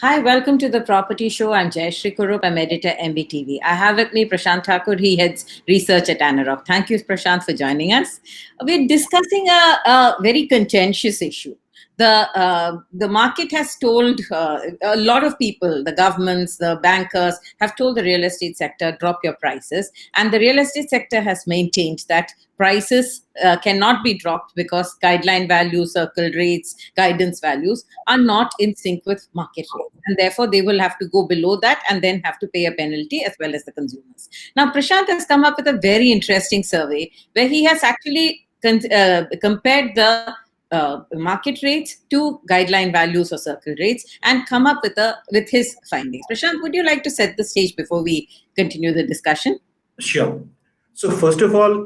Hi, welcome to the Property Show. I'm Jayashree Kurup. I'm editor MBTV. I have with me Prashant Thakur. He heads research at ANAROCK. Thank you, Prashant, for joining us. We're discussing a very contentious issue. The market has told a lot of people, the governments, the bankers, have told the real estate sector, drop your prices. And the real estate sector has maintained that prices cannot be dropped because guideline values, circle rates, guidance values are not in sync with market rates. And therefore, they will have to go below that and then have to pay a penalty as well as the consumers. Now, Prashant has come up with a very interesting survey where he has actually compared the market rates to guideline values or circle rates and come up with his findings. Prashant, would you like to set the stage before we continue the discussion? Sure. So first of all,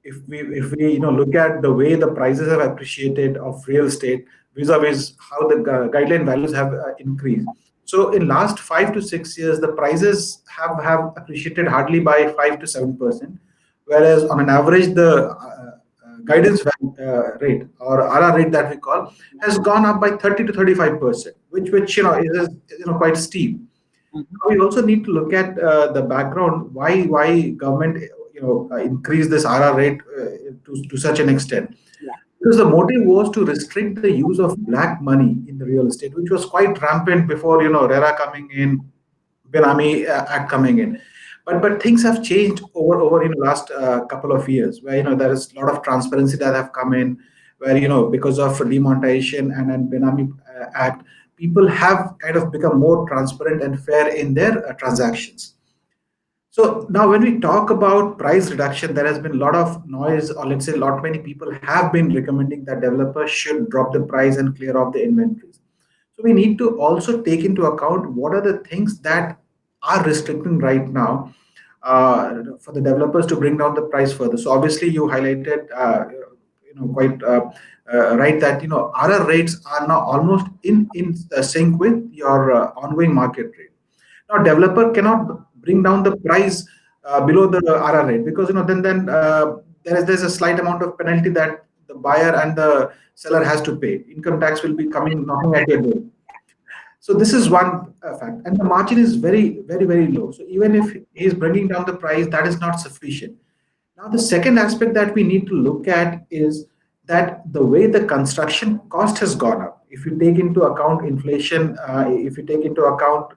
if we look at the way the prices have appreciated of real estate vis-a-vis how the guideline values have increased. So in last 5 to 6 years, the prices have appreciated hardly by 5 to 7%, whereas on an average the guidance rate or RR rate that we call has gone up by 30 to 35%, which is quite steep. We also need to look at the background why government increased this RR rate to such an extent. Because the motive was to restrict the use of black money in the real estate, which was quite rampant before RERA coming in, Benami Act coming in. But things have changed over in the last couple of years, where there is a lot of transparency that have come in, where because of demonetization and then Benami Act, people have kind of become more transparent and fair in their transactions. So now when we talk about price reduction, there has been a lot of noise, or let's say a lot many people have been recommending that developers should drop the price and clear off the inventories. So we need to also take into account what are the things that are restricting right now for the developers to bring down the price further. So obviously you highlighted quite right that RR rates are now almost in sync with your ongoing market rate. Now developer cannot bring down the price below the RR rate, because then there's a slight amount of penalty that the buyer and the seller has to pay. Income tax will be coming knocking at your door. So this is one fact, and the margin is very, very, very low. So even if he is bringing down the price, that is not sufficient. Now, the second aspect that we need to look at is that the way the construction cost has gone up. If you take into account inflation, if you take into account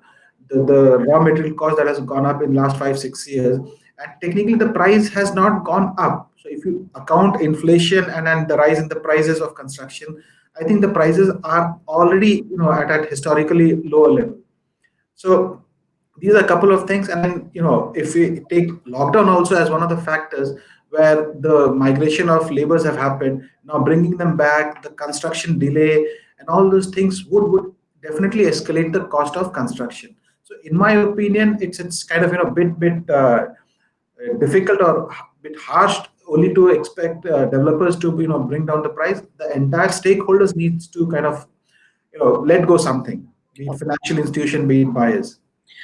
the raw material cost that has gone up in last 5 6 years, and technically the price has not gone up. So if you account inflation and then the rise in the prices of construction, I think the prices are already at historically lower level. So these are a couple of things, and then if we take lockdown also as one of the factors where the migration of laborers have happened, now bringing them back, the construction delay, and all those things would definitely escalate the cost of construction. So in my opinion, it's kind of bit difficult or bit harsh only to expect developers to bring down the price. The entire stakeholders needs to kind of let go something, be it financial institution, be it buyers.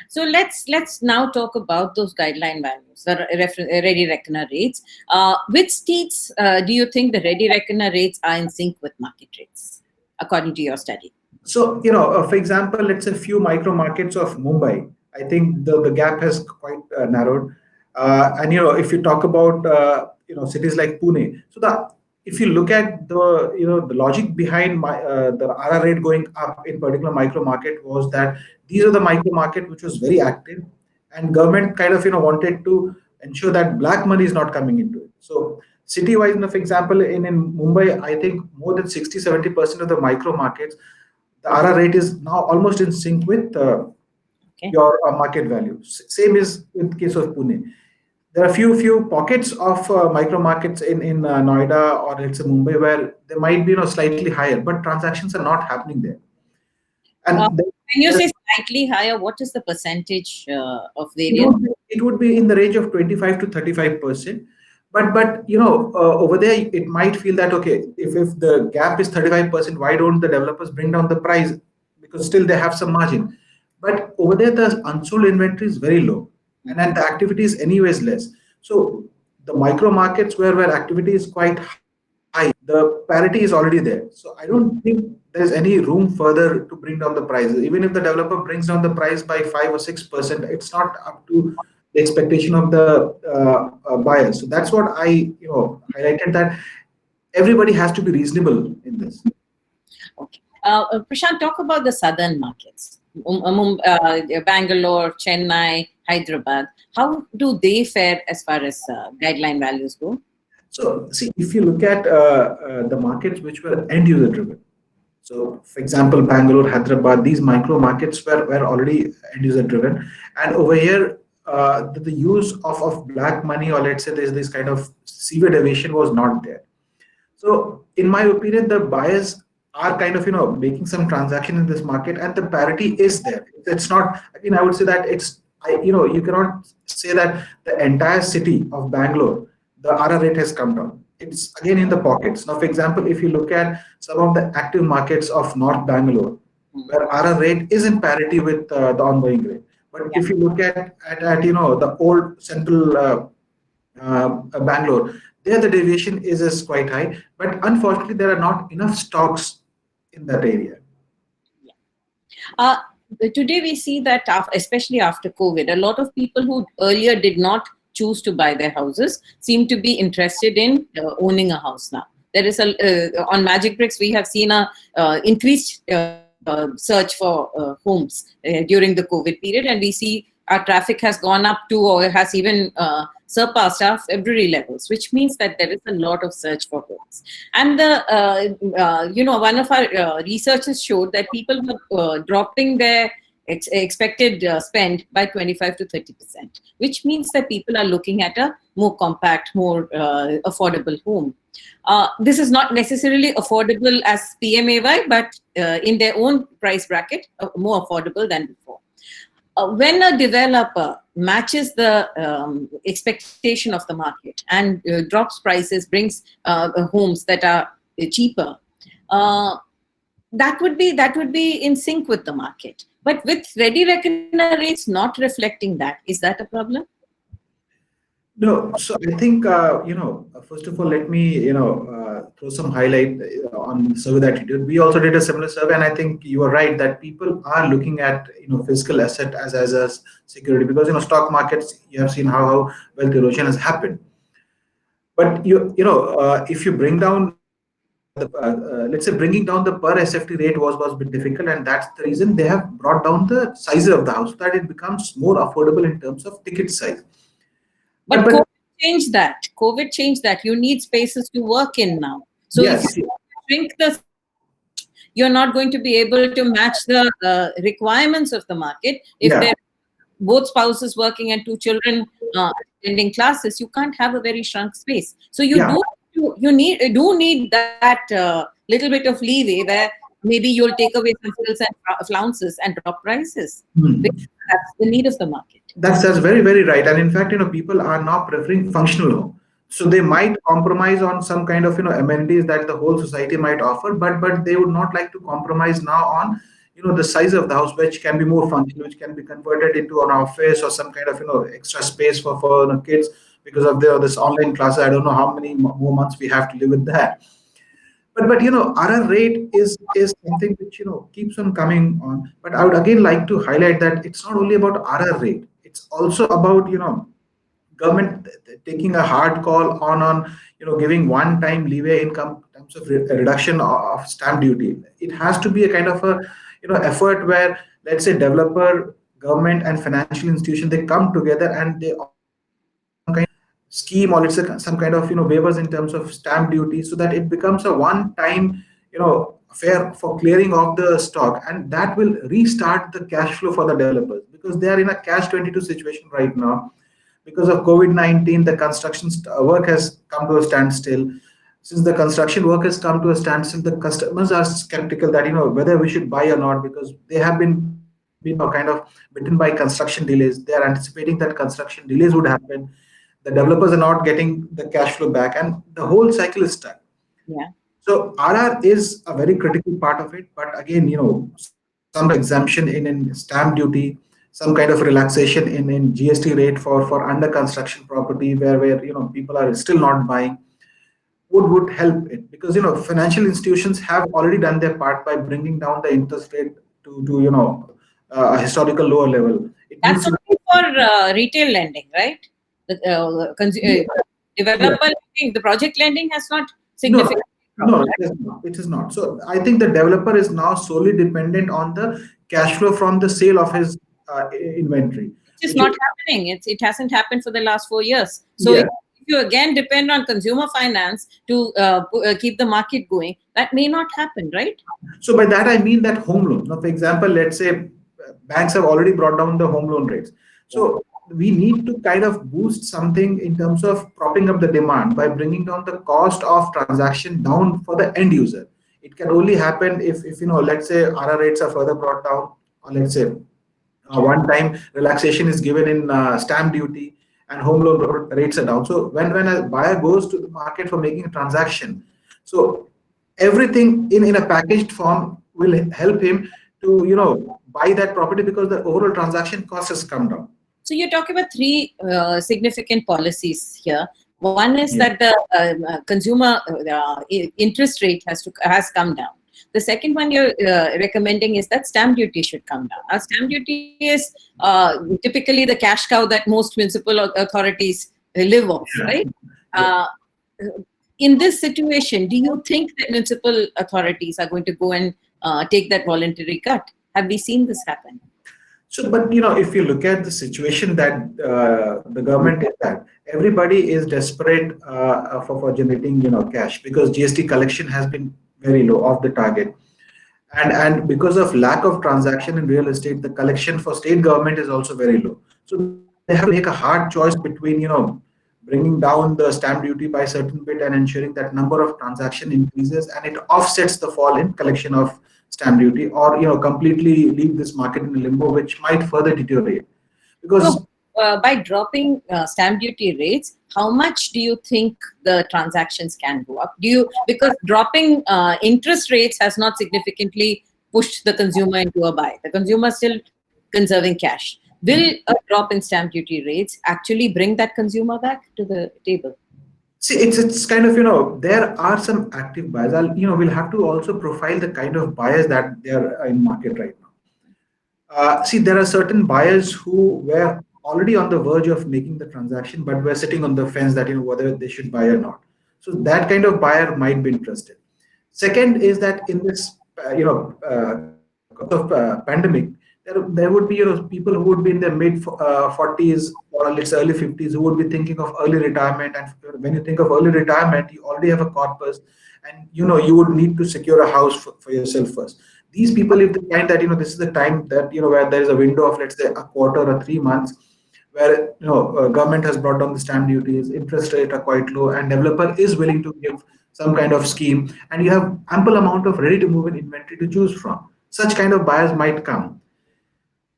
So let's now talk about those guideline values, the ready reckoner rates. Which states do you think the ready reckoner rates are in sync with market rates, according to your study? So for example, let's say a few micro markets of Mumbai, I think the gap has quite narrowed. And if you talk about cities like Pune, so the if you look at the logic behind the RR rate going up in particular micro market was that these are the micro market which was very active, and government kind of wanted to ensure that black money is not coming into it. So city wise, for example, in Mumbai, I think more than 60 70% of the micro markets, the RR rate is now almost in sync with your market value. Same is in case of Pune. There are few pockets of micro markets in Noida or let's say Mumbai where they might be slightly higher, but transactions are not happening there. And when you say slightly higher, what is the percentage of variance? It would be in the range of 25 to 35%. But over there it might feel that okay, if the gap is 35%, why don't the developers bring down the price, because still they have some margin. But over there the unsold inventory is very low, and then the activity is anyways less. So the micro markets where activity is quite high, the parity is already there. So I don't think there's any room further to bring down the prices. Even if the developer brings down the price by 5 or 6%, it's not up to the expectation of the buyers. So that's what I highlighted, that everybody has to be reasonable in this. Okay. Prashant, talk about the southern markets, Bangalore, Chennai, Hyderabad. How do they fare as far as guideline values go? So, see, if you look at the markets which were end user driven, so for example, Bangalore, Hyderabad, these micro markets were already end user driven. And over here, the use of black money, or let's say there's this kind of severe deviation, was not there. So, in my opinion, the buyers are kind of making some transaction in this market, and the parity is there. It's not. Again, I would say that you cannot say that the entire city of Bangalore, the RR rate has come down. It's again in the pockets. Now, for example, if you look at some of the active markets of North Bangalore, where RR rate is in parity with the ongoing rate. But Yeah. if you look at the old central Bangalore, there the deviation is quite high. But unfortunately, there are not enough stocks in that area. Uh, Today we see that, especially after COVID, a lot of people who earlier did not choose to buy their houses seem to be interested in owning a house now. There is on Magic Bricks, we have seen a increased search for homes during the COVID period, and we see our traffic has gone up to, or has even surpassed our February levels, which means that there is a lot of search for homes. And one of our researchers showed that people were dropping their expected spend by 25 to 30%, which means that people are looking at a more compact, more affordable home. This is not necessarily affordable as PMAY, but in their own price bracket, more affordable than before. When a developer matches the expectation of the market and drops prices, brings homes that are cheaper, that would be in sync with the market. But with ready reckoner rates not reflecting that, is that a problem? No, so I think first of all, let me throw some highlight on the survey that you did. We also did a similar survey, and I think you are right that people are looking at physical asset as a security, because stock markets, you have seen how wealth erosion has happened. But if you bring down let's say bringing down the per SFT rate was a bit difficult, and that's the reason they have brought down the size of the house so that it becomes more affordable in terms of ticket size. But COVID changed that. COVID changed that. You need spaces to work in now. So yes, if you shrink you're not going to be able to match the requirements of the market. If there both spouses working and two children attending classes, you can't have a very shrunk space. So you do need that little bit of leeway where maybe you'll take away some frills and flounces and drop prices. That's the need of the market. That's very, very right. And in fact, people are now preferring functional home. So they might compromise on some kind of amenities that the whole society might offer, but they would not like to compromise now on the size of the house, which can be more functional, which can be converted into an office or some kind of extra space for kids, because of this online class. I don't know how many more months we have to live with that. But RR rate is something which keeps on coming on. But I would again like to highlight that it's not only about RR rate. It's also about government taking a hard call on giving one time leeway in terms of reduction of stamp duty. It has to be a kind of a effort where, let's say, developer, government, and financial institution, they come together and they some kind of scheme, or let's say some kind of waivers in terms of stamp duty, so that it becomes a one time affair for clearing of the stock, and that will restart the cash flow for the developers, because they are in a cash 22 situation right now. Because of COVID-19, the construction work has come to a standstill. Since the construction work has come to a standstill, the customers are skeptical that whether we should buy or not, because they have been kind of bitten by construction delays. They are anticipating that construction delays would happen. The developers are not getting the cash flow back, and the whole cycle is stuck. Yeah. So RR is a very critical part of it. But again, some exemption in stamp duty, some kind of relaxation in GST rate for under construction property, where people are still not buying. would help it, because financial institutions have already done their part by bringing down the interest rate to a historical lower level. It That's needs to only for retail lending, right? The be. developer lending, the project lending has not No, significantly dropped, no, right? it is not. It is not. So I think the developer is now solely dependent on the cash flow from the sale of his inventory, Which is which is, not happening. It hasn't happened for the last 4 years. So yeah. if you again depend on consumer finance to keep the market going, that may not happen, right? So by that I mean that home loans. Now, for example, let's say banks have already brought down the home loan rates. Yeah. So we need to kind of boost something in terms of propping up the demand by bringing down the cost of transaction down for the end user. It can only happen if let's say RR rates are further brought down, or let's say one time relaxation is given in stamp duty, and home loan rates are down. So when a buyer goes to the market for making a transaction, so everything in a packaged form will help him to buy that property, because the overall transaction cost has come down. So you're talking about three significant policies here. One is Yeah. that the consumer interest rate has come down. The second one you're recommending is that stamp duty should come down. Now, stamp duty is typically the cash cow that most municipal authorities live off, right? Yeah. Uh, in this situation, do you think that municipal authorities are going to go and take that voluntary cut? Have we seen this happen? So, but if you look at the situation that the government is at, everybody is desperate for generating cash, because GST collection has been very low, off the target, and because of lack of transaction in real estate, the collection for state government is also very low. So they have to make a hard choice between bringing down the stamp duty by a certain bit and ensuring that number of transaction increases, and it offsets the fall in collection of stamp duty, or completely leave this market in limbo, which might further deteriorate. So, Because by dropping stamp duty rates, how much do you think the transactions can go up? Because dropping interest rates has not significantly pushed the consumer into a buy. The consumer is still conserving cash. Will a drop in stamp duty rates actually bring that consumer back to the table? see, it's kind of there are some active buyers. We'll have to also profile the kind of buyers that they are in market right now. See, there are certain buyers who were already on the verge of making the transaction, but were sitting on the fence that whether they should buy or not. So that kind of buyer might be interested. Second is that in this course of pandemic, there would be people who would be in their mid 40s, or let's say early 50s, who would be thinking of early retirement. And when you think of early retirement, you already have a corpus, and you would need to secure a house for yourself first. These people, if they find that this is the time that where there is a window of, let's say, a quarter or 3 months, where government has brought down the stamp duties, interest rate are quite low, and developer is willing to give some kind of scheme, and you have ample amount of ready to move in inventory to choose from, such kind of buyers might come.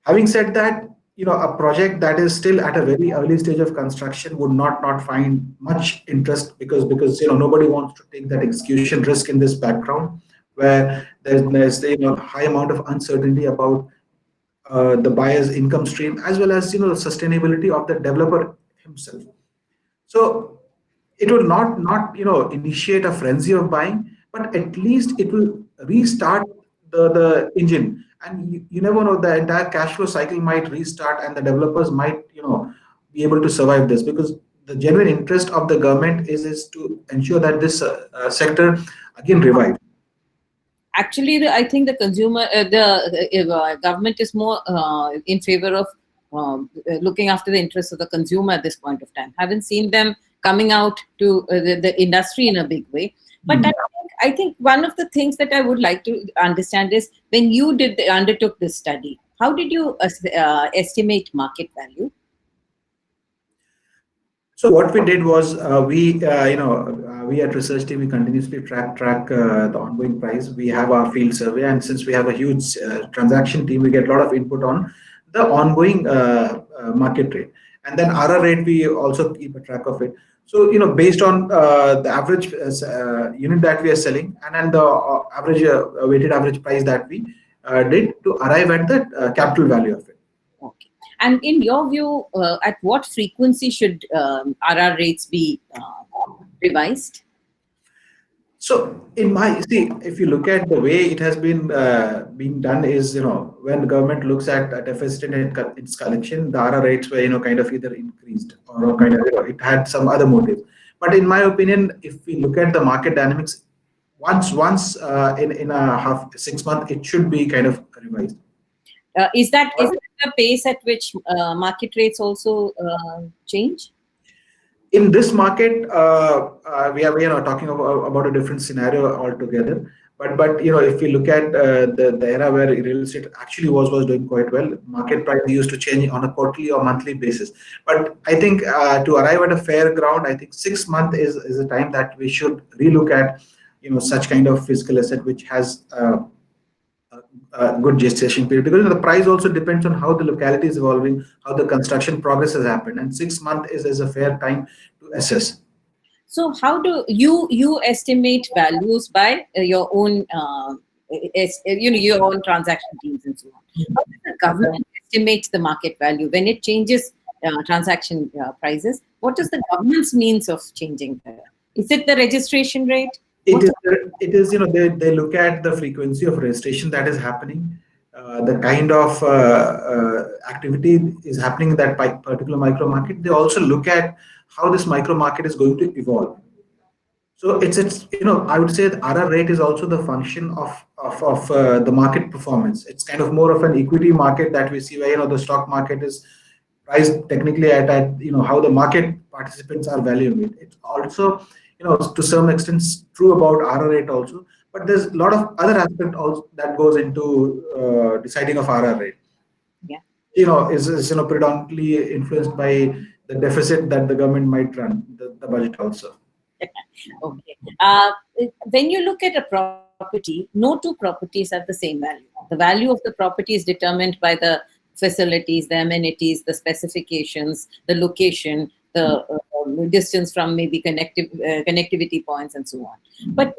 Having said that, a project that is still at a very early stage of construction would not find much interest, because nobody wants to take that execution risk in this background, where there's high amount of uncertainty about the buyer's income stream, as well as the sustainability of the developer himself. So it will not initiate a frenzy of buying, but at least it will restart the engine. And you never know, the entire cash flow cycle might restart, and the developers might be able to survive this, because the genuine interest of the government is to ensure that this sector again revives. Actually, I think the consumer, the government is more in favor of looking after the interests of the consumer at this point of time. Haven't seen them coming out to the industry in a big way. But Hmm. I think one of the things that I would like to understand is, when you undertook this study, how did you estimate market value? So what we did was, we at research team, we continuously track the ongoing price. We have our field survey, and since we have a huge transaction team, we get a lot of input on the ongoing market rate, and then RR rate, we also keep a track of it. So based on the average unit that we are selling, and then the average weighted average price that we did to arrive at the capital value of it. Okay. And in your view, at what frequency should RR rates be revised? So in my see, if you look at the way it has been being done, is when the government looks at a deficit in its collection, the RR rates were kind of either increased or kind of it had some other motive. But in my opinion, if we look at the market dynamics, once in a half 6 month, it should be kind of revised. Is that the pace at which market rates also change? In this market, we are talking about a different scenario altogether. But if we look at the era where real estate actually was doing quite well, market price used to change on a quarterly or monthly basis. But I think to arrive at a fair ground, I think 6 month is a time that we should relook at such kind of physical asset which has good gestation period, because the price also depends on how the locality is evolving, how the construction progress has happened, and 6 month is a fair time to assess. So how do you estimate values by your own your own transaction teams and so on? How does the government estimate the market value when it changes transaction prices? What is the government's means of changing that? Is it the registration rate? It What? is, they look at the frequency of registration that is happening, the kind of activity is happening in that particular micro market. They also look at how this micro market is going to evolve. So it's I would say the RR rate is also the function of the market performance. It's kind of more of an equity market that we see where the stock market is priced technically at how the market participants are valuing it. It's also to some extent true about RR rate also, but there's a lot of other aspect also that goes into deciding of RR rate. Yeah. Is predominantly influenced by the deficit that the government might run the budget also. Okay. When you look at a property, no two properties have the same value. The value of the property is determined by the facilities, the amenities, the specifications, the location, the distance from maybe connectivity points, and so on. But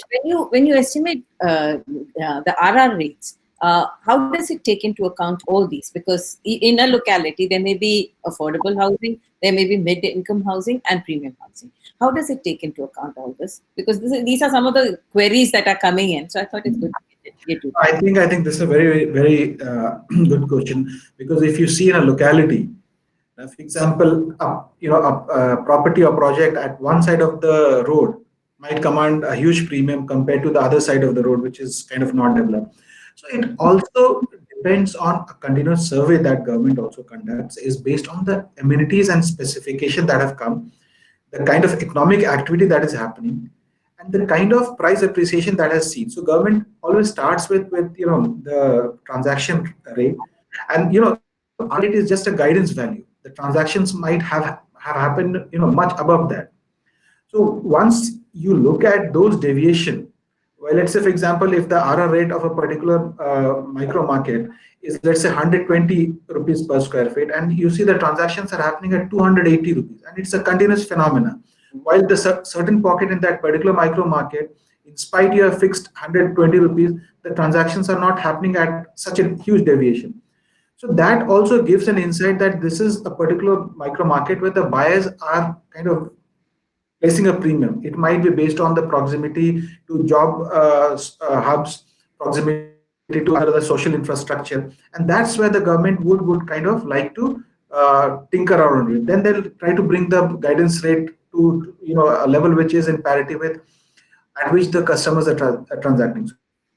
when you estimate the RR rates, how does it take into account all these? Because in a locality, there may be affordable housing, there may be mid-income housing, and premium housing. How does it take into account all this? Because these are some of the queries that are coming in. So I thought it's good to get to that. I think this is a very very good question, because if you see in a locality, for example, a property or project at one side of the road might command a huge premium compared to the other side of the road, which is kind of not developed. So it also depends on a continuous survey that government also conducts, is based on the amenities and specification that have come, the kind of economic activity that is happening, and the kind of price appreciation that has seen. So government always starts with the transaction rate, and our rate is just a guidance value. The transactions might have happened much above that. So once you look at those deviation, well, let's say for example, if the RR rate of a particular micro market is, let's say, 120 rupees per square feet, and you see the transactions are happening at 280 rupees, and it's a continuous phenomena. While the certain pocket in that particular micro market, in spite you have fixed 120 rupees, the transactions are not happening at such a huge deviation. So that also gives an insight that this is a particular micro market where the buyers are kind of placing a premium. It might be based on the proximity to job hubs, proximity to other social infrastructure, and that's where the government would kind of like to tinker around with. Then they'll try to bring the guidance rate to a level which is in parity with at which the customers are transacting. So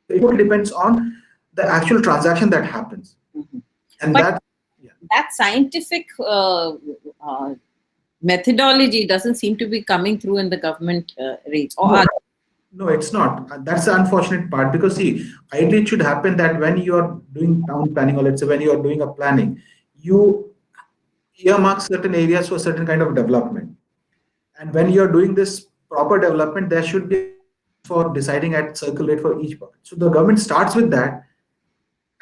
it totally depends on the actual transaction that happens, Mhm. and But that. Yeah. that scientific methodology doesn't seem to be coming through in the government rates. Or No, no, it's not. That's the unfortunate part, because see, ideally it should happen that when you are doing town planning, or let's say when you are doing a planning, you earmark certain areas for certain kind of development. And when you're doing this proper development, there should be a guidance for deciding at circle rate for each pocket. So the government starts with that,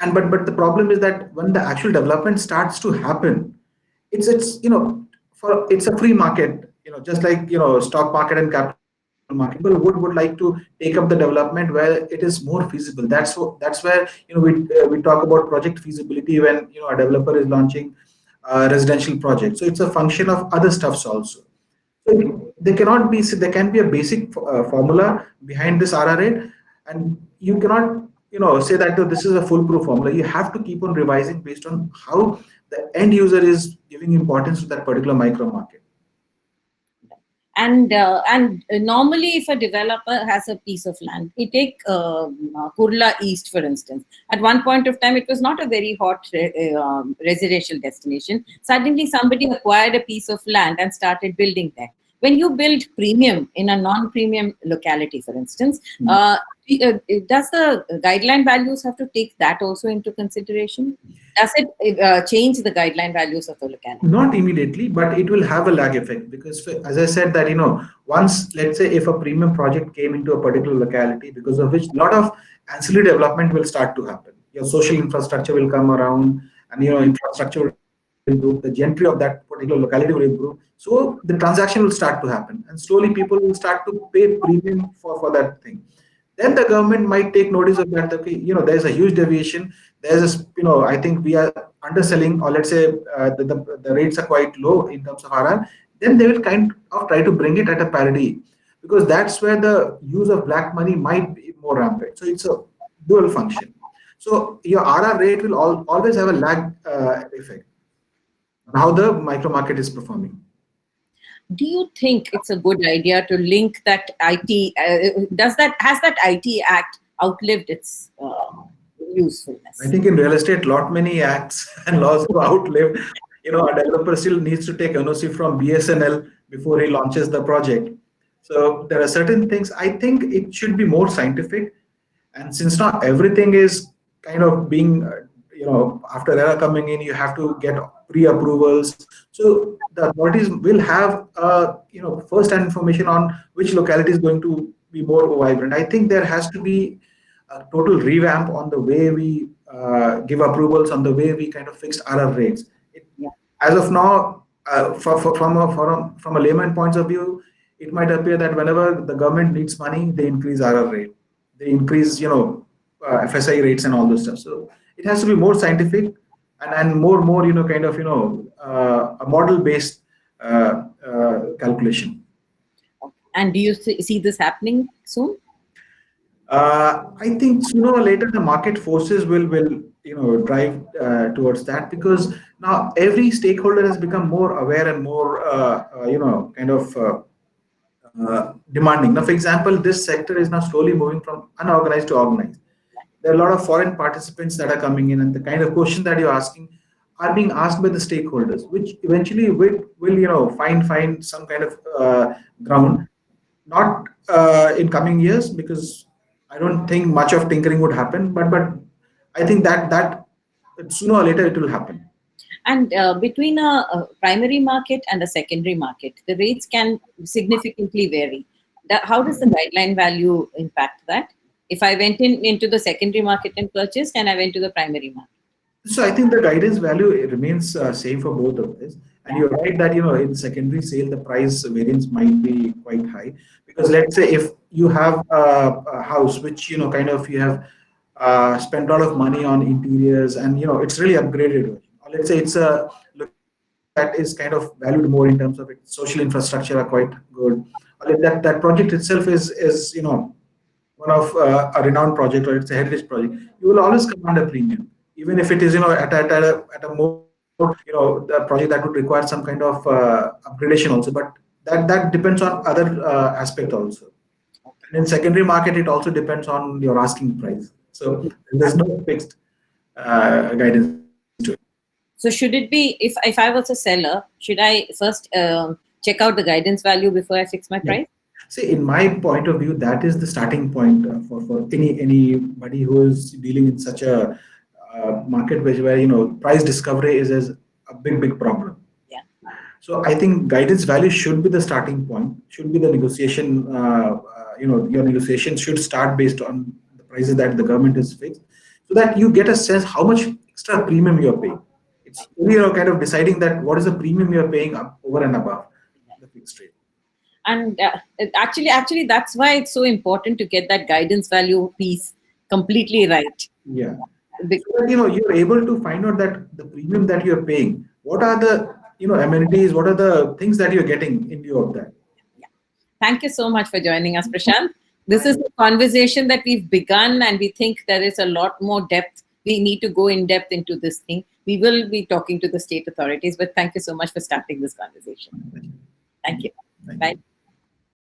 and but the problem is that when the actual development starts to happen, it's for it's a free market, just like stock market and capital market. People would like to take up the development where it is more feasible. That's where we talk about project feasibility when a developer is launching a residential project. So it's a function of other stuffs also. So there cannot be, so there can be a basic formula behind this RR rate, and you cannot, say that, "Oh, this is a foolproof formula." You have to keep on revising based on how the end user is giving importance to that particular micro market. And normally, if a developer has a piece of land, we take Kurla East, for instance. At one point of time, it was not a very hot residential destination. Suddenly, somebody acquired a piece of land and started building there. When you build premium in a non-premium locality, for instance, does the guideline values have to take that also into consideration? Does it change the guideline values of the locality? Not immediately, but it will have a lag effect, because, as I said, that, once, let's say, if a premium project came into a particular locality, because of which a lot of ancillary development will start to happen. Your social infrastructure will come around, and infrastructure will improve. The gentry of that particular locality will improve. So the transaction will start to happen, and slowly people will start to pay premium for that thing. Then the government might take notice of that. Okay, there's a huge deviation. There's a, I think we are underselling, or let's say the rates are quite low in terms of RR. Then they will kind of try to bring it at a parity, because that's where the use of black money might be more rampant. So it's a dual function. So your RR rate will always have a lag effect on how the micro market is performing. Do you think it's a good idea to link that IT? Has that IT Act outlived its I usefulness? think in real estate, lot many acts and laws have outlived. A developer still needs to take NOC from BSNL before he launches the project. So there are certain things. I think it should be more scientific, and since now everything is kind of being, after ERA coming in, you have to get pre-approvals. So the authorities will have, first-hand information on which locality is going to be more vibrant. I think there has to be a total revamp on the way we give approvals, on the way we kind of fix RR rates. Yeah. As of now, from a layman point of view, it might appear that whenever the government needs money, they increase RR rate, they increase, FSI rates and all those stuff. So it has to be more scientific, and more, kind of, a model based calculation. And do you see this happening soon? I think sooner or later the market forces will drive towards that, because now every stakeholder has become more aware and more kind of demanding. Now, for example, this sector is now slowly moving from unorganized to organized. There are a lot of foreign participants that are coming in, and the kind of question that you're asking are being asked by the stakeholders, which eventually will find some kind of ground. Not in coming years, because I don't think much of tinkering would happen, but I think that sooner or later it will happen. And between a primary market and a secondary market, the rates can significantly vary. How does the guideline value impact that? If I went into the secondary market and purchased, and I went to the primary market? So I think the guidance value remains same for both of this. And you're right that in secondary sale the price variance might be quite high, because let's say if you have a house which kind of you have spent a lot of money on interiors, and it's really upgraded, or let's say it's a locality that is kind of valued more in terms of its social infrastructure are quite good, or that project itself is one of a renowned project, or it's a heritage project, you will always command a premium, even if it is at a more the project that would require some kind of upgradation also. But that depends on other aspect also. And in secondary market, it also depends on your asking price. So there's no fixed guidance to it. So should it be, if I was a seller, should I first check out the guidance value before I fix my price? See, in my point of view, that is the starting point for anybody who is dealing in such a market where price discovery is a big problem. Yeah. So I think guidance value should be the starting point, should be the negotiation. Your negotiation should start based on the prices that the government has fixed, so that you get a sense how much extra premium you are paying. It's really, kind of deciding that what is the premium you are paying up over and above the fixed rate. And actually, that's why it's so important to get that guidance value piece completely right. Yeah. So that, you're able to find out that the premium that you're paying, what are the amenities, what are the things that you're getting in lieu of that? Thank you so much for joining us, Prashant. This is a conversation that we've begun, and we think there is a lot more depth. We need to go in depth into this thing. We will be talking to the state authorities, but thank you so much for starting this conversation. Thank you. Bye.